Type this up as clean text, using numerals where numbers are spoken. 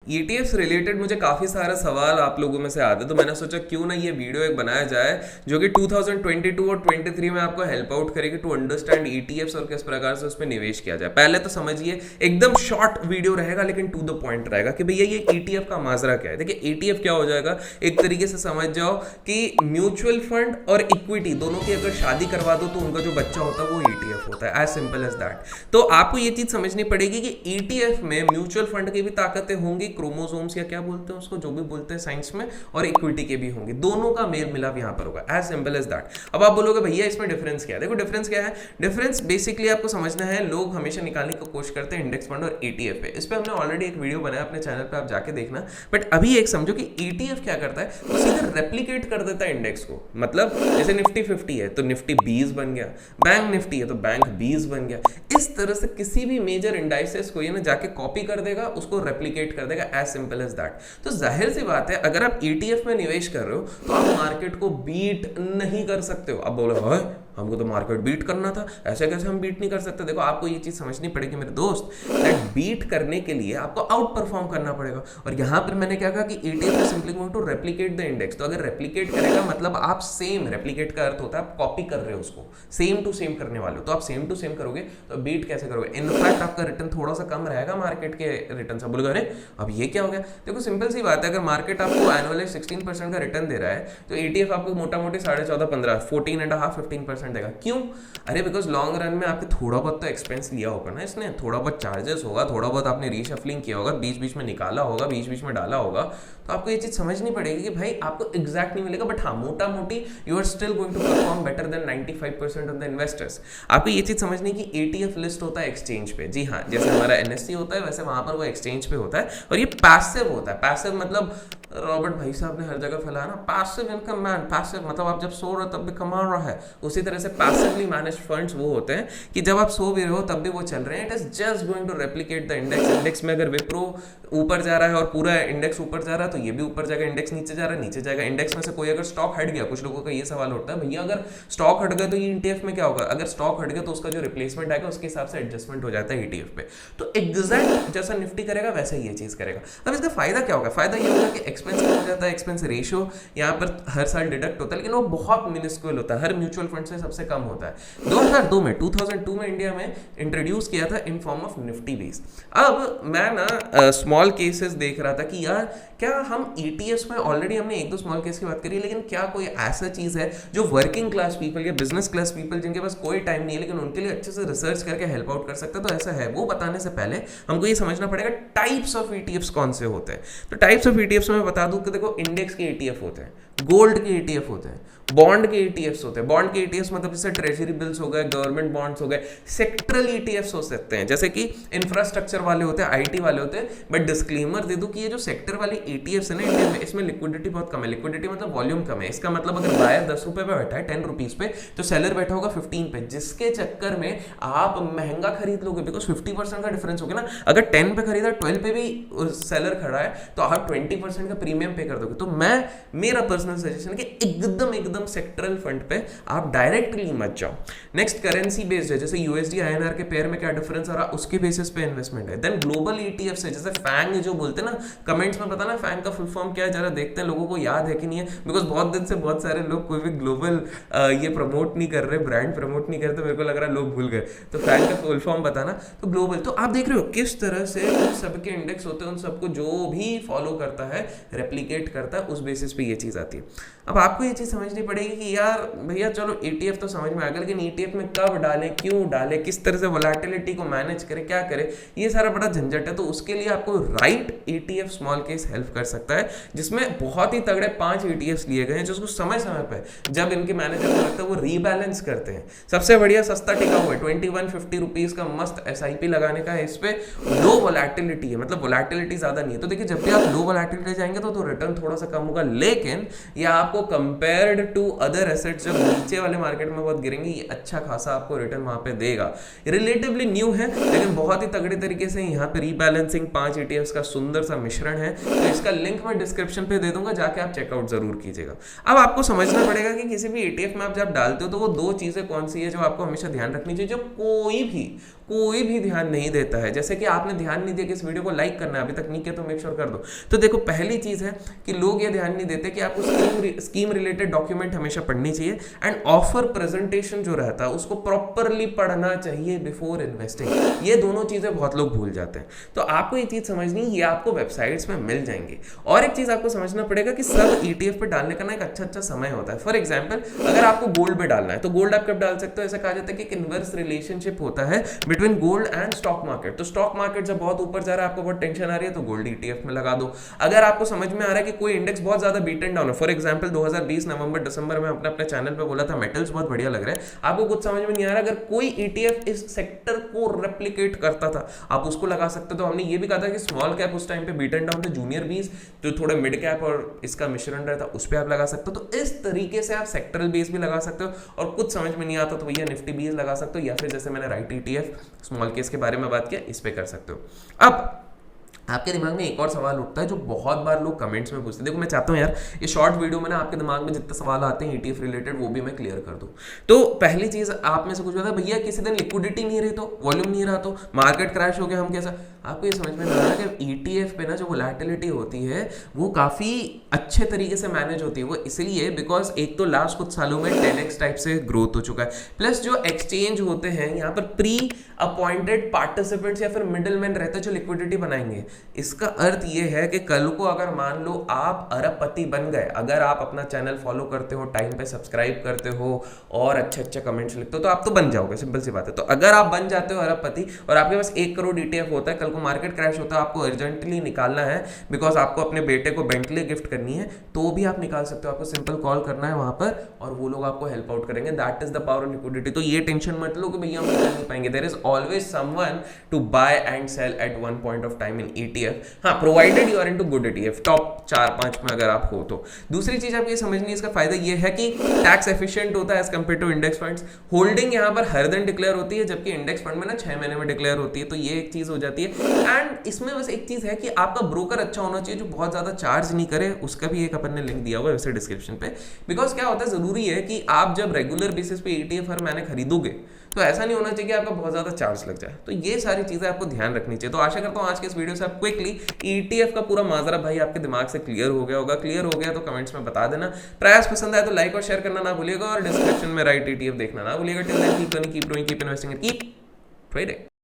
ETF से related मुझे काफ़ी सारे सवाल आप लोगों में से आते, तो मैंने सोचा क्यों ना ये वीडियो एक बनाया जाए जो कि 2022 और 23 में आपको हेल्प आउट करेगी टू अंडरस्टैंड ETFs और किस प्रकार से उसमें निवेश किया जाए। पहले तो समझिए, एकदम शॉर्ट वीडियो रहेगा लेकिन टू द पॉइंट रहेगा कि भैया ये ETF का माजरा क्या है। देखिए ETF क्या हो जाएगा, एक तरीके से समझ जाओ कि म्यूचुअल फंड और इक्विटी दोनों की अगर शादी करवा दो तो उनका जो बच्चा होता है वो ETF होता है, एज सिंपल एज दैट। तो आपको ये चीज समझनी पड़ेगी कि ETF में म्यूचुअल फंड की भी ताकतें होंगी, क्रोमोसोम्स या क्या बोलते हैं उसको, जो भी बोलते हैं साइंस में, और इक्विटी के भी होंगे, दोनों का मेल मिलाप यहाँ पर होगा, एज सिंपल एज दैट। अब आप बोलोगे भैया इसमें डिफरेंस क्या है? देखो डिफरेंस क्या है, डिफरेंस बेसिकली आपको समझना है, लोग हमेशा निकालने की कोशिश करते हैं इंडेक्स फंड और ETF पे। इस पर हमने ऑलरेडी एक वीडियो बनाया अपने चैनल पे, आप जाके देखना। बट अभी एक समझो कि ETF क्या करता है, वो सीधे रेप्लिकेट कर देता है इंडेक्स को। मतलब जैसे निफ्टी 50 है तो निफ्टी 20 बन गया, बैंक निफ्टी है तो बैंक 20 बन गया। इस तरह से किसी भी मेजर इंडाइसेस को ये ना जाके कॉपी कर देगा, उसको रेप्लिकेट कर देगा, एज सिंपल एज दैट। तो जाहिर सी बात है, अगर आप ETF में निवेश कर रहे हो तो आप मार्केट को बीट नहीं कर सकते हो। अब बोलो हाय हमको तो मार्केट बीट करना था, ऐसे कैसे हम बीट नहीं कर सकते? देखो आपको ये चीज समझनी पड़ेगी मेरे दोस्त, दैट बीट करने के लिए आपको आउट परफॉर्म करना पड़ेगा। और यहां पर मैंने क्या कहा कि ETF is simply going to replicate the index. तो अगर रेप्लिकेट करेगा मतलब आप सेम, रेप्लिकेट का अर्थ होता है आप कॉपी कर रहे हो उसको, सेम टू सेम करने वाले हो। तो आप सेम टू सेम करोगे तो बीट कैसे करोगे? इनफैक्ट आपका रिटर्न थोड़ा सा कम रहेगा मार्केट के रिटर्न से। बोलोगे अरे अब ये क्या हो गया? देखो सिंपल सी बात है, अगर मार्केट आपको एनुअली 16% का रिटर्न दे रहा है तो ETF आपको मोटा मोटी 14.5 15 14.5 15% देगा। क्यों? अरे बिकॉज लॉन्ग रन में आपके थोड़ा बहुत तो एक्सपेंस लिया होगा ना इसने, थोड़ा बहुत चार्जेस होगा, थोड़ा बहुत आपने रीशफलिंग किया होगा, बीच बीच में निकाला होगा, बीच बीच में डाला होगा। तो आपको ये चीज समझनी पड़ेगी कि भाई आपको एग्जैक्ट नहीं मिलेगा, बट हाँ मोटा मोटी you are still going to perform better than 95% of the investors. आपको ये चीज समझनी कि ETF लिस्ट होता है एक्सचेंज पे। जी हाँ, जैसे हमारा NSE होता है वैसे वहां पर वो एक्सचेंज पे होता है, और ये पैसिव होता है। पैसिव मतलब रॉबर्ट भाई साहब ने हर जगह फैलाया ना, पैसिव इनकम मैन। पैसिव मतलब आप जब सो रहे हो तब भी कमा रहा है। उसी तरह से पैसिवली मैनेज्ड फंड्स वो होते हैं कि जब आप सो भी रहे हो तब भी वो चल रहे हैं। It is just going to replicate the index. Index में अगर विप्रो ऊपर जा रहा है और पूरा इंडेक्स ऊपर जा रहा है तो ये भी ऊपर जाएगा, इंडेक्स नीचे जा रहा है नीचे जाएगा। इंडेक्स में से कोई अगर स्टॉक हट गया, कुछ लोगों का ये सवाल उठता है भैया अगर स्टॉक हट गया तो ये ETF में क्या होगा? अगर स्टॉक हट गया तो उसका जो रिप्लेसमेंट आएगा उसके हिसाब से एडजस्टमेंट हो जाता है ETF पे। तो एग्जैक्ट जैसा निफ्टी करेगा वैसा ही ये चीज करेगा। अब इसका फायदा क्या होगा? फायदा ये होगा कि एक्सपेंस हो जाता है, एक्सपेंस रेशियो यहाँ पर हर साल डिडक्ट होता है, लेकिन वो बहुत मिनिस्कुअल होता है, हर म्यूचुअल फंड से सबसे कम होता है। 2002 में इंडिया में इंट्रोड्यूस किया था in form of Nifty base. अब मैं ना स्मॉल केसेस देख रहा था कि यार क्या हम ETFs में ऑलरेडी हमने एक दो स्मॉल केस की बात करी, लेकिन क्या कोई ऐसा चीज है जो वर्किंग क्लास पीपल या बिजनेस क्लास पीपल जिनके पास कोई टाइम नहीं है लेकिन उनके लिए अच्छे से रिसर्च करके हेल्प आउट कर सकता है? तो ऐसा है। वो बताने से पहले हमको ये समझना पड़ेगा टाइप्स ऑफ ETFs कौन से होते हैं। तो टाइप्स ऑफ ETFs में मैं बता दूं कि देखो इंडेक्स के ETF होते हैं, गोल्ड के ETF होते हैं, बॉन्ड के ETFs होते हैं। बॉन्ड के ETFs मतलब जैसे ट्रेजरी बिल्स हो गए, गवर्नमेंट बॉन्ड्स हो गए। सेक्टरल ETFs हो सकते हैं जैसे कि इंफ्रास्ट्रक्चर वाले होते हैं, IT वाले होते हैं। बट डिस्क्लेमर दे दूं कि ये जो सेक्टर वाले ETFs है ना इंडिया में, इसमें लिक्विडिटी बहुत कम है। लिक्विडिटी मतलब वॉल्यूम कम है। इसका मतलब अगर बायर 10 रुपए पे बैठा है 10 रुपीज पे तो सेलर बैठा होगा 15 पे, जिसके चक्कर में आप महंगा खरीद लोगे बिकॉज 50% का डिफरेंस हो गया ना। अगर 10 पे खरीदा 12 पे भी सेलर खड़ा है तो आप 20% का प्रीमियम पे कर दोगे। तो मेरा पर्सनल सजेशन है कि एकदम सेक्टरल फंड पे आप डायरेक्टली मत जाओ। नेक्स्ट करेंसी बेस्ड है, जैसे USD INR के पेयर में क्या डिफरेंस आ रहा उसके बेसिस पे इन्वेस्टमेंट है। देन ग्लोबल ETFs है, जैसे फैंग जो बोलते हैं ना, कमेंट्स में बताना फैंग का फुल फॉर्म क्या है, जरा देखते हैं लोगों को याद है कि नहीं है। बिकॉज बहुत दिन से बहुत सारे लोग कोई भी ग्लोबल ये प्रमोट नहीं कर रहे, ब्रांड प्रमोट नहीं करते, मेरे को लग रहा है लोग भूल गए। तो फैंग का फुल फॉर्म बताना। तो ग्लोबल, तो आप देख रहे हो किस तरह से उन सबके इंडेक्स होते हैं, उन सबको जो भी फॉलो करता है रेप्लिकेट करता है, उस बेसिस पे ये चीज आती है। अब आपको ये चीज समझनी पड़ेगी कि यार भैया चलो ETF तो समझ में आ गया, लेकिन ETF में कब डालें, क्यों डालें, किस तरह से वोलेटिलिटी को मैनेज करें, क्या करें, ये सारा बड़ा झंझट है। तो उसके लिए आपको right ETF small case help कर सकता है, जिसमें बहुत ही तगड़े 5 ETFs लिए गए हैं, जिसको समय समय पर जब इनके मैनेजर को लगता है वो रीबैलेंस करते हैं। सबसे बढ़िया सस्ता टिका हुआ है 2150 रुपीज का मस्त SIP लगाने का है। इस पे लो वोलेटिलिटी है, मतलब वोलेटिलिटी ज्यादा नहीं है। तो देखिए जब भी आप लो वोलेटिलिटी जाएंगे तो रिटर्न थोड़ा सा कम होगा, लेकिन ये आपको कंपेयर्ड टू अदर एसेट्स जब नीचे वाले मार्केट में बहुत गिरेंगे, ये अच्छा खासा आपको रिटर्न वहां पे देगा। रिलेटिवली न्यू है लेकिन बहुत ही तगड़े तरीके से यहाँ पे रीबैलेंसिंग 5 ETFs का सुंदर सा मिश्रण है। तो इसका लिंक मैं डिस्क्रिप्शन पे दे दूंगा, जाके आप चेकआउट जरूर कीजिएगा। अब आपको समझना पड़ेगा कि किसी भी ETF में आप जब डालते हो तो वो दो चीजें कौन सी है जो आपको हमेशा ध्यान रखनी चाहिए, जो कोई भी ध्यान नहीं देता है। जैसे कि आपने ध्यान नहीं दिया कि इस वीडियो को लाइक करना है, अभी तक नहीं किया तो मेक श्योर कर दो। तो देखो पहली चीज है कि लोग ये ध्यान नहीं देते कि आपको स्कीम रिलेटेड डॉक्यूमेंट हमेशा पढ़नी चाहिए, एंड ऑफर प्रेजेंटेशन जो रहता है उसको प्रॉपरली पढ़ना चाहिए बिफोर इन्वेस्टिंग। ये दोनों चीजें बहुत लोग भूल जाते हैं। तो आपको ये चीज समझनी, ये आपको वेबसाइट्स में मिल जाएंगे। और एक चीज आपको समझना पड़ेगा कि सब ETF पे डालने का ना एक अच्छा समय होता है। फॉर एग्जाम्पल अगर आपको गोल्ड पे डालना है तो गोल्ड आप कब डाल सकते हो? ऐसा कहा जाता है कि एक इनवर्स रिलेशनशिप होता है between gold and stock market. तो स्टॉक मार्केट जब बहुत ऊपर जा रहा है, आपको बहुत टेंशन आ रही है, तो गोल्ड ETF में लगा दो। अगर आपको समझ में आ रहा है कि कोई इंडेक्स बहुत ज्यादा बीट एंड डाउन है, फॉर एग्जाम्पल 2020 नवंबर दिसंबर में अपने चैनल पे बोला था मेटल्स बहुत बढ़िया लग रहा है, आपको कुछ समझ में नहीं आ रहा, अगर कोई ETF इस सेक्टर को रेप्लिकेट करता था आप उसको लगा सकते हो। तो हमने ये भी कहा था कि स्मॉल कैप उस टाइम पे बीट एंड डाउन थे, जूनियर 20 जो थोड़े मिड कैप और इसका मिश्रण रहता उस पर आप लगा सकते हो। तो इस तरीके से आप सेक्टरल बेस भी लगा सकते हो, और कुछ समझ में नहीं आता तो भैया निफ्टी 20 लगा सकते हो, या फिर जैसे मैंने राइट ETF स्मॉल केस के बारे में बात किया, इस पे कर सकते हो। अब आपके दिमाग में एक और सवाल उठता है जो बहुत बार लोग कमेंट्स में पूछते हैं। देखो मैं चाहता हूँ यार ये शॉर्ट वीडियो में ना आपके दिमाग में जितने सवाल आते हैं ETF रिलेटेड वो भी मैं क्लियर कर दूँ। तो पहली चीज आप में से कुछ होता है, भैया किसी दिन लिक्विडिटी नहीं रही तो, वॉल्यूम नहीं रहा तो, मार्केट क्रैश हो गया, हम कैसा? आपको ये समझ में आ रहा है कि ETF पे ना जो वोलेटिलिटी होती है वो काफ़ी अच्छे तरीके से मैनेज होती है। वो इसलिए बिकॉज एक तो लास्ट कुछ सालों में 10x टाइप से ग्रोथ हो चुका है, प्लस जो एक्सचेंज होते हैं यहाँ पर प्री अपॉइंटेड पार्टिसिपेंट्स या फिर मिडिल मैन रहते हैं जो लिक्विडिटी बनाएंगे। इसका अर्थ ये है कि कल को अगर मान लो आप अरबपति बन गए, अगर आप अपना चैनल फॉलो करते हो, टाइम पे सब्सक्राइब करते हो और अच्छे अच्छे कमेंट्स लिखते हो तो आप तो बन जाओगे, सिंपल सी बात है। तो अगर आप बन जाते हो अरबपति और आपके पास 1 करोड़ ETF होता है, कल को मार्केट क्रैश होता है, आपको अर्जेंटली निकालना है बिकॉज आपको अपने बेटे को बेंटली गिफ्ट करनी है, तो भी आप निकाल सकते हो। आपको सिंपल कॉल करना है वहां पर और वो लोग आपको हेल्प आउट करेंगे। That is the power of liquidity. तो ये टेंशन मत लो कि भैया हम निकाल नहीं पाएंगे। There is always someone to buy and sell at one point of time in ETF। हाँ, provided you are into good ETF, top 4-5 में अगर आप हो तो। दूसरी चीज आपको ये समझनी है, इसका फायदा ये है कि टैक्स एफिशिएंट होता है as compare to index funds. Holding यहाँ पर हर दिन डिक्लेयर होती है, जबकि इंडेक्स फंड में ना 6 महीने में डिक्लेयर होती है। तो ये एक चीज हो जाती है। एंड इसमें बस एक चीज है कि आपका ब्रोकर अच्छा होना चाहिए जो बहुत ज्यादा चार्ज नहीं करे। उसका भी एक अपन ने लिंक दिया हुआ है वैसे डिस्क्रिप्शन पे। बिकॉज क्या होता है, जरूरी है कि आप जब रेगुलर बेसिस पे ETF हर महीने खरीदोगे तो ऐसा नहीं होना चाहिए कि आपका बहुत ज्यादा चार्ज लग जाए। तो ये सारी चीजें आपको ध्यान रखनी चाहिए। तो आशा करता हूँ आज के इस वीडियो से आप क्विकली ETF का पूरा माजरा भाई आपके दिमाग से क्लियर हो गया होगा। क्लियर हो गया तो कमेंट्स में बता देना। प्रयास पसंद आए तो लाइक और शेयर करना ना भूलिएगा, और डिस्क्रिप्शन में राइट ETF देखना ना भूलिएगा। Till then keep learning, keep growing, keep investing and keep trading.